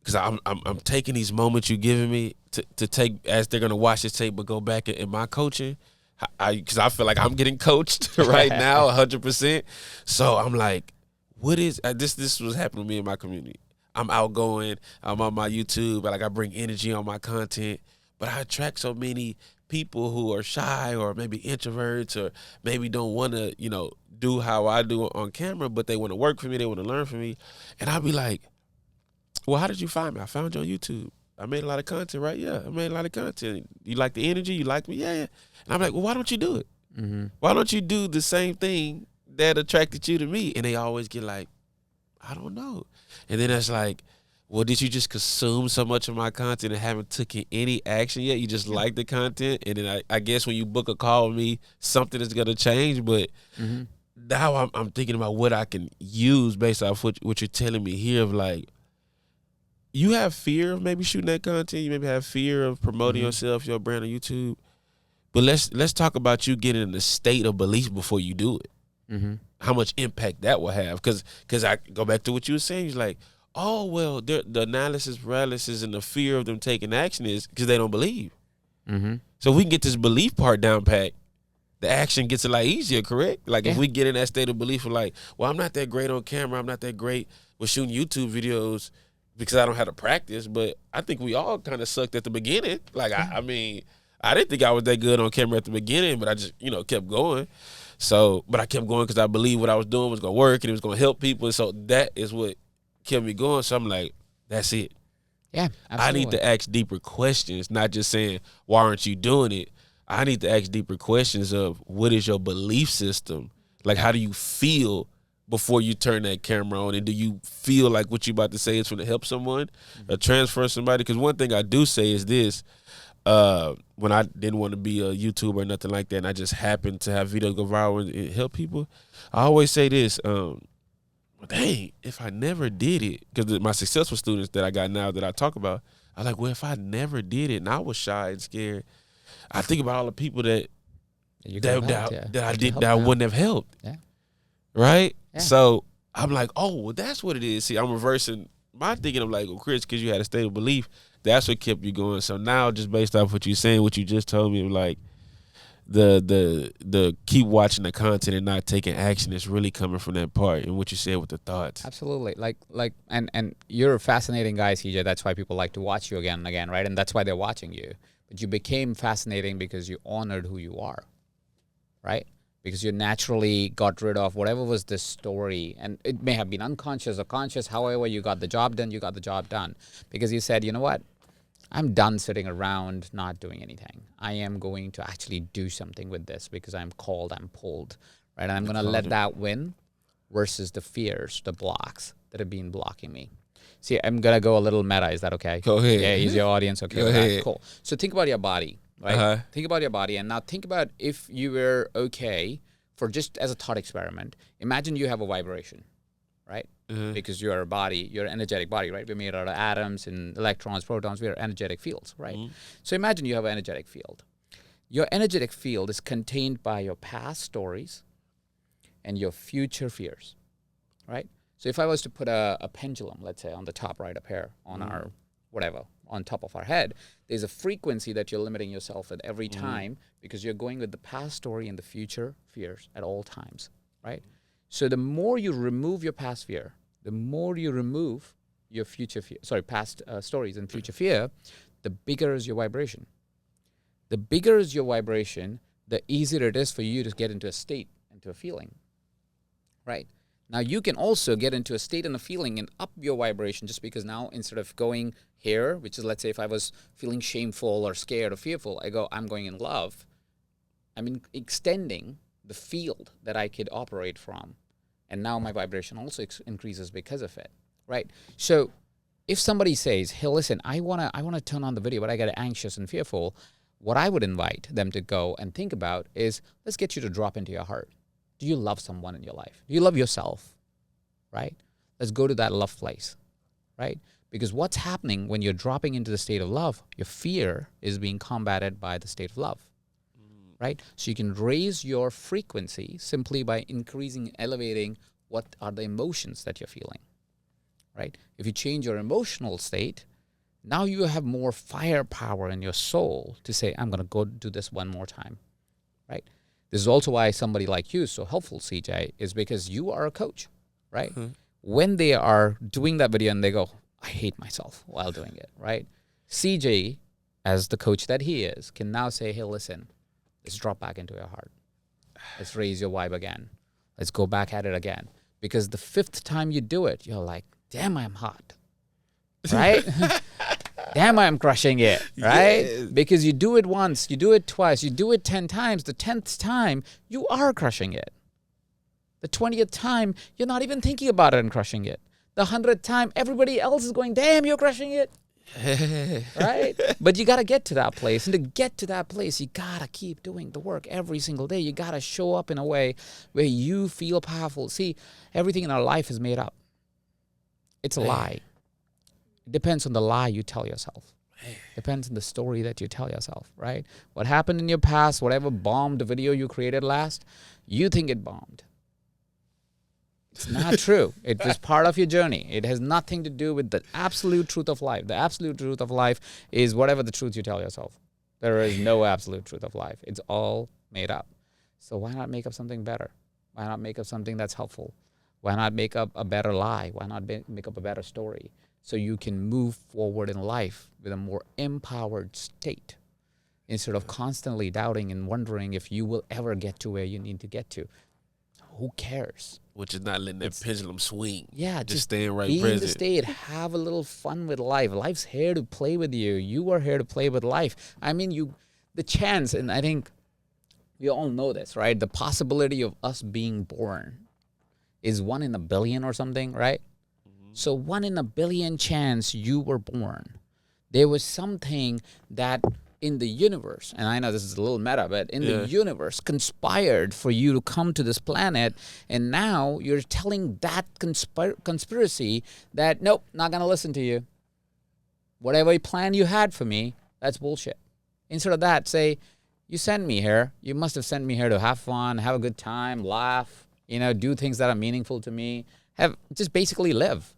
because I'm taking these moments you giving me to take as they're gonna watch this tape, but go back in my coaching, because I feel like I'm getting coached right now 100%. So I'm like, what is this was happening to me in my community. I'm outgoing. I'm on my YouTube. Like I bring energy on my content, but I attract so many people who are shy or maybe introverts or maybe don't want to, do how I do on camera, but they want to work for me. They want to learn from me. And I'll be like, well, how did you find me? I found you on YouTube. I made a lot of content, right? Yeah, I made a lot of content. You like the energy? You like me? Yeah. And I'm like, well, why don't you do it? Mm-hmm. Why don't you do the same thing that attracted you to me? And they always get like, I don't know. And then it's like, well, did you just consume so much of my content and haven't taken any action yet? You just like the content. And then I guess when you book a call with me, something is going to change. But now I'm thinking about what I can use based off what you're telling me here of like, you have fear of maybe shooting that content. You maybe have fear of promoting yourself, your brand on YouTube. But let's talk about you getting in a state of belief before you do it. Mm-hmm. How much impact that will have. Because I go back to what you were saying. It's like, oh, well, the analysis paralysis and the fear of them taking action is because they don't believe. Mm-hmm. So if we can get this belief part down pat, the action gets a lot easier, correct? Like if we get in that state of belief of like, well, I'm not that great on camera. I'm not that great with shooting YouTube videos because I don't have to practice. But I think we all kind of sucked at the beginning. Like, I mean, I didn't think I was that good on camera at the beginning, but I just, kept going. So, but I kept going because I believed what I was doing was going to work and it was going to help people. And so that is what kept me going. So I'm like, that's it. Yeah, absolutely. I need to ask deeper questions, not just saying, why aren't you doing it? I need to ask deeper questions of what is your belief system? Like, how do you feel before you turn that camera on? And do you feel like what you about to say is going to help someone or transfer somebody? Because one thing I do say is this. When I didn't want to be a YouTuber or nothing like that, and I just happened to have videos go viral and help people, I always say this, dang, if I never did it, because my successful students that I got now that I talk about, I like, well, if I never did it and I was shy and scared, I think about all the people that I wouldn't have helped. Yeah. Right? Yeah. So I'm like, oh, well, that's what it is. See, I'm reversing my thinking. I'm like, well, Chris, because you had a stable belief, that's what kept you going. So now, just based off what you're saying, what you just told me, like the keep watching the content and not taking action is really coming from that part and what you said with the thoughts. Absolutely. And you're a fascinating guy, CJ. That's why people like to watch you again and again, right? And that's why they're watching you. But you became fascinating because you honored who you are, right? Because you naturally got rid of whatever was the story. And it may have been unconscious or conscious. However, you got the job done, you got the job done. Because you said, you know what? I'm done sitting around not doing anything. I am going to actually do something with this because I'm called, I'm pulled, right? And I'm going to let that win versus the fears, the blocks that have been blocking me. See, I'm going to go a little meta. Is that okay? Go ahead. Yeah, is your audience okay Go with ahead. that? Cool. So think about your body, right? Think about your body. And now think about if you were okay for just as a thought experiment. Imagine you have a vibration, right? Because you're a body, you're an energetic body, right? We're made out of atoms and electrons, protons. We're energetic fields, right? So imagine you have an energetic field. Your energetic field is contained by your past stories and your future fears, right? So if I was to put a pendulum, let's say, on the top right up here, on our, whatever, on top of our head, there's a frequency that you're limiting yourself at every time because you're going with the past story and the future fears at all times, right? So the more you remove your past fear, the more you remove your future fear, past stories and future fear, the bigger is your vibration. The bigger is your vibration, the easier it is for you to get into a state, into a feeling, right? Now you can also get into a state and a feeling and up your vibration just because now instead of going here, which is, let's say if I was feeling shameful or scared or fearful, I'm going in love. I'm extending the field that I could operate from. And now my vibration also increases because of it, right? So if somebody says, hey, listen, I wanna turn on the video, but I get anxious and fearful, what I would invite them to go and think about is, let's get you to drop into your heart. Do you love someone in your life? Do you love yourself, right? Let's go to that love place, right? Because what's happening when you're dropping into the state of love, your fear is being combated by the state of love, right? So you can raise your frequency simply by increasing, elevating what are the emotions that you're feeling, right? If you change your emotional state, now you have more firepower in your soul to say, I'm going to go do this one more time, right? This is also why somebody like you is so helpful, CJ, is because you are a coach, right? When they are doing that video and they go, I hate myself while doing it, right? CJ, as the coach that he is, can now say, hey, listen, let's drop back into your heart. Let's raise your vibe again. Let's go back at it again. Because the fifth time you do it, you're like, damn, I'm hot, right? Damn, I'm crushing it, right? Yes. Because you do it once, you do it twice, you do it 10 times. The 10th time, you are crushing it. The 20th time, you're not even thinking about it and crushing it. The 100th time, everybody else is going, damn, you're crushing it. Right? But you got to get to that place. And to get to that place, you got to keep doing the work every single day. You got to show up in a way where you feel powerful. See, everything in our life is made up. It's a lie. It depends on the lie you tell yourself. Depends on the story that you tell yourself, right? What happened in your past, whatever bombed video you created last, you think it bombed. It's not true. It was part of your journey. It has nothing to do with the absolute truth of life. The absolute truth of life is whatever the truth you tell yourself. There is no absolute truth of life. It's all made up. So why not make up something better? Why not make up something that's helpful? Why not make up a better lie? Why not make up a better story? So you can move forward in life with a more empowered state instead of constantly doubting and wondering if you will ever get to where you need to get to. Who cares? Which is not letting that pendulum swing. Yeah, just staying right be present. In the state. Have a little fun with life. Life's here to play with you. You are here to play with life. I mean, the chance, and I think we all know this, right? The possibility of us being born is 1 in a billion or something, right? So 1 in a billion chance you were born. There was something that in the universe, and I know this is a little meta, but in the universe conspired for you to come to this planet, and now you're telling that conspiracy that, nope, not going to listen to you. Whatever plan you had for me, that's bullshit. Instead of that, say, you sent me here. You must have sent me here to have fun, have a good time, laugh, do things that are meaningful to me, just basically live.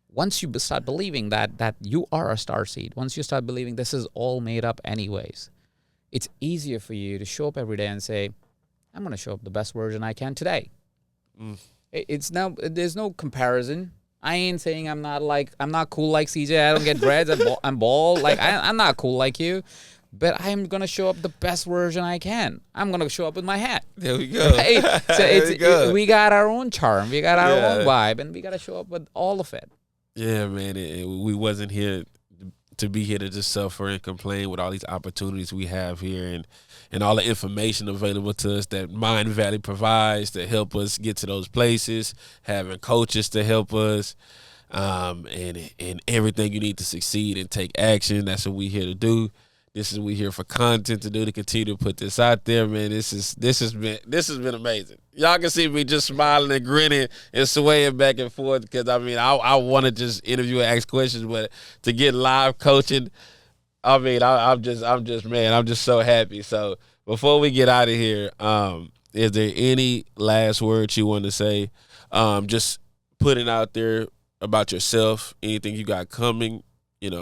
Once you start believing that you are a starseed, once you start believing this is all made up anyways, it's easier for you to show up every day and say, I'm going to show up the best version I can today. There's no comparison. I ain't saying I'm not cool like CJ. I don't get dreads. I'm bald. I'm not cool like you. But I'm going to show up the best version I can. I'm going to show up with my hat. There we go. Right? So we got our own charm. We got our own vibe. And we got to show up with all of it. Yeah, man. We wasn't here to be here to just suffer and complain with all these opportunities we have here and all the information available to us that Mindvalley provides to help us get to those places, having coaches to help us, and everything you need to succeed and take action. That's what we're here to do. This is what we're here for content to do, to continue to put this out there, man. This has been amazing. Y'all can see me just smiling and grinning and swaying back and forth because I want to just interview and ask questions, but to get live coaching, I'm just so happy. So before we get out of here, is there any last words you want to say? Just putting out there about yourself, anything you got coming,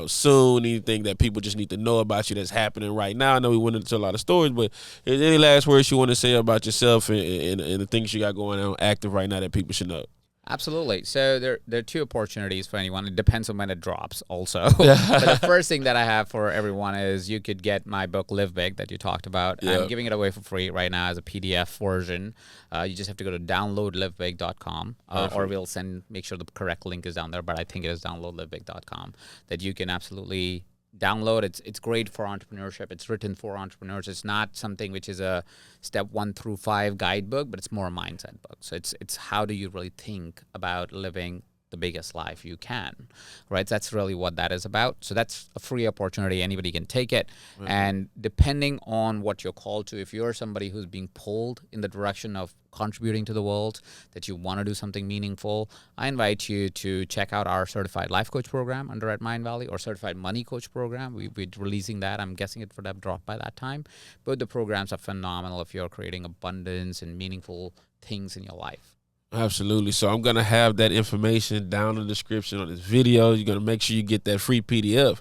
soon, anything that people just need to know about you that's happening right now. I know we went into a lot of stories, but is there any last words you want to say about yourself and the things you got going on active right now that people should know? Absolutely. So there are 2 opportunities for anyone. It depends on when it drops also. But the first thing that I have for everyone is you could get my book, Live Big, that you talked about. Yep. I'm giving it away for free right now as a PDF version. You just have to go to downloadlivebig.com or we'll make sure the correct link is down there, but I think it is downloadlivebig.com that you can absolutely download. It's great for entrepreneurship. It's written for entrepreneurs. It's not something which is a step 1 through 5 guidebook, but it's more a mindset book. So it's how do you really think about living the biggest life you can, right? That's really what that is about. So that's a free opportunity. Anybody can take it. Mm-hmm. And depending on what you're called to, if you're somebody who's being pulled in the direction of contributing to the world, that you want to do something meaningful, I invite you to check out our Certified Life Coach program under at Mindvalley, or Certified Money Coach program. We're releasing that. I'm guessing it would have dropped by that time. But the programs are phenomenal if you're creating abundance and meaningful things in your life. Absolutely. So I'm going to have that information down in the description on this video. You're going to make sure you get that free PDF.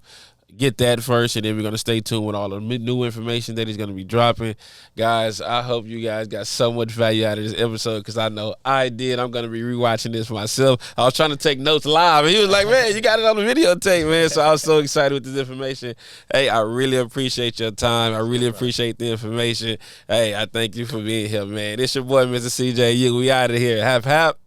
Get that first, and then we're going to stay tuned with all the new information that he's going to be dropping. Guys, I hope you guys got so much value out of this episode because I know I did. I'm going to be rewatching this myself. I was trying to take notes live, and he was like, man, you got it on the videotape, man. So I was so excited with this information. Hey, I really appreciate your time. I really appreciate the information. Hey, I thank you for being here, man. It's your boy, Mr. CJ. We out of here. Hap, hap.